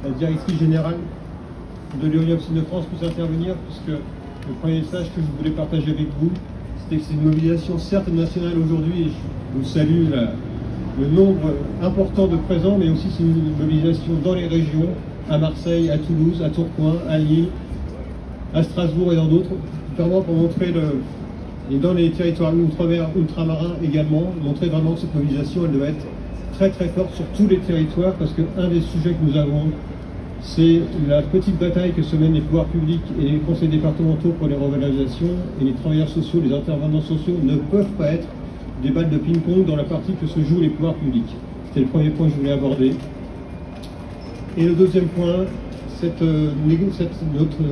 la directrice générale de l'Éolien de France puisse intervenir, puisque le premier message que je voulais partager avec vous, c'était que c'est une mobilisation certes nationale aujourd'hui, et je vous salue le nombre important de présents, mais aussi c'est une mobilisation dans les régions, à Marseille, à Toulouse, à Tourcoing, à Lille, à Strasbourg et dans d'autres, vraiment pour montrer et dans les territoires ultramarins également, montrer vraiment que cette mobilisation, elle doit être très très forte sur tous les territoires, parce qu'un des sujets que nous avons, c'est la petite bataille que se mènent les pouvoirs publics et les conseils départementaux pour les revalorisations, et les travailleurs sociaux, les intervenants sociaux ne peuvent pas être des balles de ping-pong dans la partie que se jouent les pouvoirs publics. C'est le premier point que je voulais aborder. Et le deuxième point, notre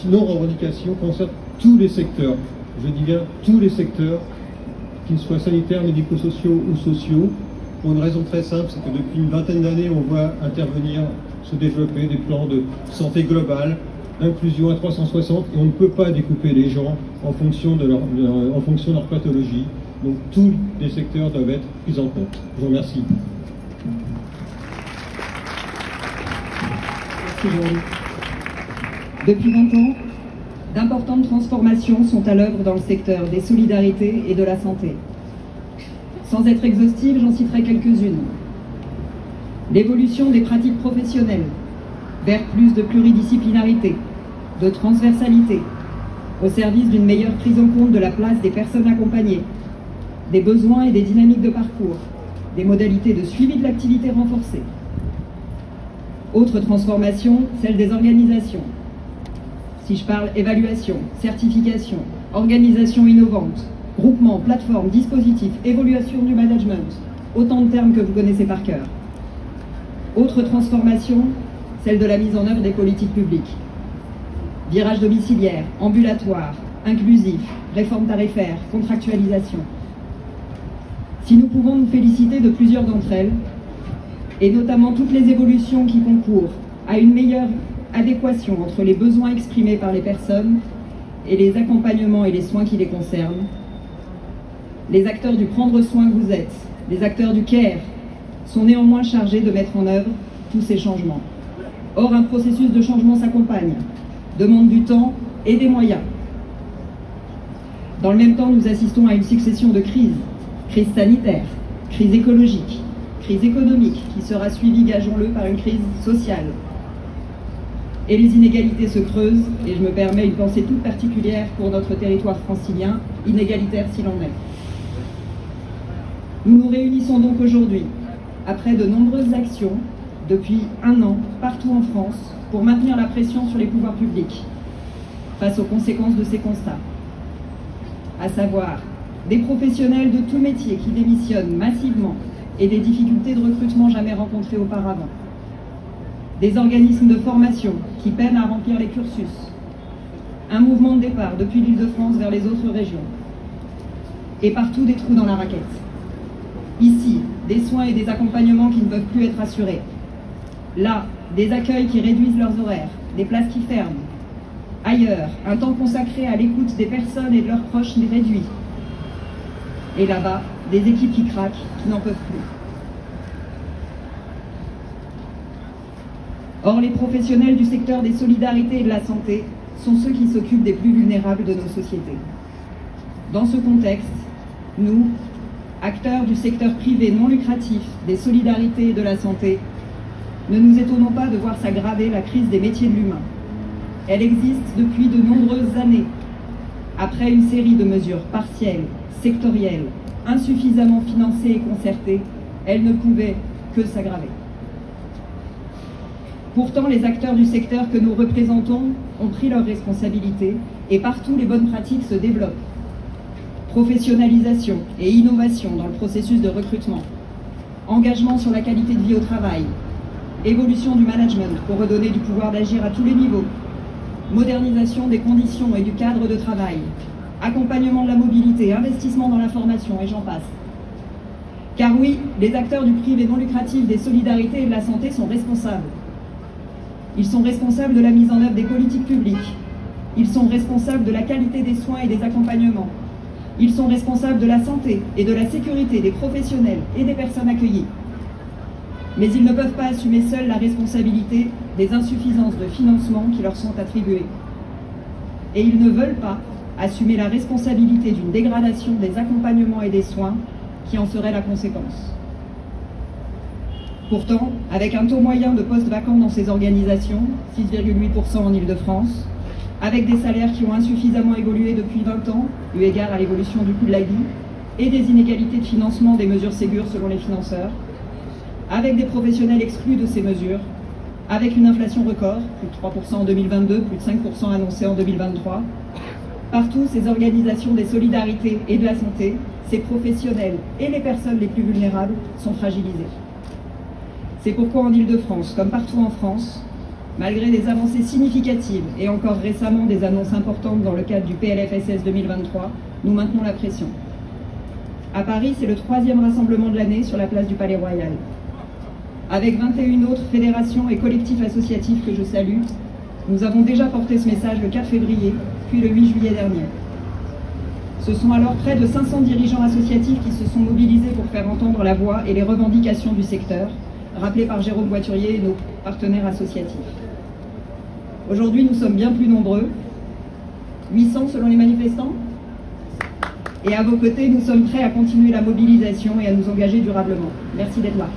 non-revendication concerne tous les secteurs. Je dis bien tous les secteurs, qu'ils soient sanitaires, médico-sociaux ou sociaux, pour une raison très simple, c'est que depuis une vingtaine d'années, on voit intervenir, se développer des plans de santé globale, inclusion à 360, et on ne peut pas découper les gens en fonction de leur pathologie. Donc tous les secteurs doivent être pris en compte. Je vous remercie. Merci Jean-Luc. Depuis 20 ans, d'importantes transformations sont à l'œuvre dans le secteur des solidarités et de la santé. Sans être exhaustive, j'en citerai quelques-unes. L'évolution des pratiques professionnelles vers plus de pluridisciplinarité, de transversalité, au service d'une meilleure prise en compte de la place des personnes accompagnées, des besoins et des dynamiques de parcours, des modalités de suivi de l'activité renforcée. Autre transformation, celle des organisations. Si je parle évaluation, certification, organisation innovante, groupement, plateforme, dispositif, évaluation du management, autant de termes que vous connaissez par cœur. Autre transformation, celle de la mise en œuvre des politiques publiques. Virage domiciliaire, ambulatoire, inclusif, réforme tarifaire, contractualisation. Si nous pouvons nous féliciter de plusieurs d'entre elles, et notamment toutes les évolutions qui concourent à une meilleure adéquation entre les besoins exprimés par les personnes et les accompagnements et les soins qui les concernent, les acteurs du prendre soin que vous êtes, les acteurs du care, sont néanmoins chargés de mettre en œuvre tous ces changements. Or, un processus de changement s'accompagne, demande du temps et des moyens. Dans le même temps, nous assistons à une succession de crises. Crise sanitaire, crise écologique, crise économique, qui sera suivie, gageons-le, par une crise sociale. Et les inégalités se creusent, et je me permets une pensée toute particulière pour notre territoire francilien, inégalitaire s'il en est. Nous nous réunissons donc aujourd'hui, après de nombreuses actions, depuis 1 an, partout en France, pour maintenir la pression sur les pouvoirs publics, face aux conséquences de ces constats, à savoir des professionnels de tout métier qui démissionnent massivement et des difficultés de recrutement jamais rencontrées auparavant, des organismes de formation qui peinent à remplir les cursus, un mouvement de départ depuis l'Île-de-France vers les autres régions, et partout des trous dans la raquette. Ici, des soins et des accompagnements qui ne peuvent plus être assurés. Là, des accueils qui réduisent leurs horaires, des places qui ferment. Ailleurs, un temps consacré à l'écoute des personnes et de leurs proches réduit. Et là-bas, des équipes qui craquent, qui n'en peuvent plus. Or, les professionnels du secteur des solidarités et de la santé sont ceux qui s'occupent des plus vulnérables de nos sociétés. Dans ce contexte, nous, acteurs du secteur privé non lucratif, des solidarités et de la santé, ne nous étonnons pas de voir s'aggraver la crise des métiers de l'humain. Elle existe depuis de nombreuses années. Après une série de mesures partielles, sectorielles, insuffisamment financées et concertées, elle ne pouvait que s'aggraver. Pourtant, les acteurs du secteur que nous représentons ont pris leurs responsabilités et partout les bonnes pratiques se développent. Professionnalisation et innovation dans le processus de recrutement, engagement sur la qualité de vie au travail, évolution du management pour redonner du pouvoir d'agir à tous les niveaux, modernisation des conditions et du cadre de travail, accompagnement de la mobilité, investissement dans la formation et j'en passe. Car oui, les acteurs du privé non lucratif des solidarités et de la santé sont responsables. Ils sont responsables de la mise en œuvre des politiques publiques. Ils sont responsables de la qualité des soins et des accompagnements. Ils sont responsables de la santé et de la sécurité des professionnels et des personnes accueillies. Mais ils ne peuvent pas assumer seuls la responsabilité des insuffisances de financement qui leur sont attribuées. Et ils ne veulent pas assumer la responsabilité d'une dégradation des accompagnements et des soins qui en serait la conséquence. Pourtant, avec un taux moyen de postes vacants dans ces organisations, 6,8% en Île-de-France, avec des salaires qui ont insuffisamment évolué depuis 20 ans, eu égard à l'évolution du coût de la vie, et des inégalités de financement des mesures Ségur selon les financeurs, avec des professionnels exclus de ces mesures, avec une inflation record, plus de 3% en 2022, plus de 5% annoncé en 2023, partout, ces organisations des solidarités et de la santé, ces professionnels et les personnes les plus vulnérables sont fragilisés. C'est pourquoi en Île-de-France, comme partout en France, malgré des avancées significatives et encore récemment des annonces importantes dans le cadre du PLFSS 2023, nous maintenons la pression. À Paris, c'est le 3e rassemblement de l'année sur la place du Palais Royal. Avec 21 autres fédérations et collectifs associatifs que je salue, nous avons déjà porté ce message le 4 février, puis le 8 juillet dernier. Ce sont alors près de 500 dirigeants associatifs qui se sont mobilisés pour faire entendre la voix et les revendications du secteur, rappelées par Jérôme Voiturier et nos partenaires associatifs. Aujourd'hui, nous sommes bien plus nombreux, 800 selon les manifestants, et à vos côtés, nous sommes prêts à continuer la mobilisation et à nous engager durablement. Merci d'être là.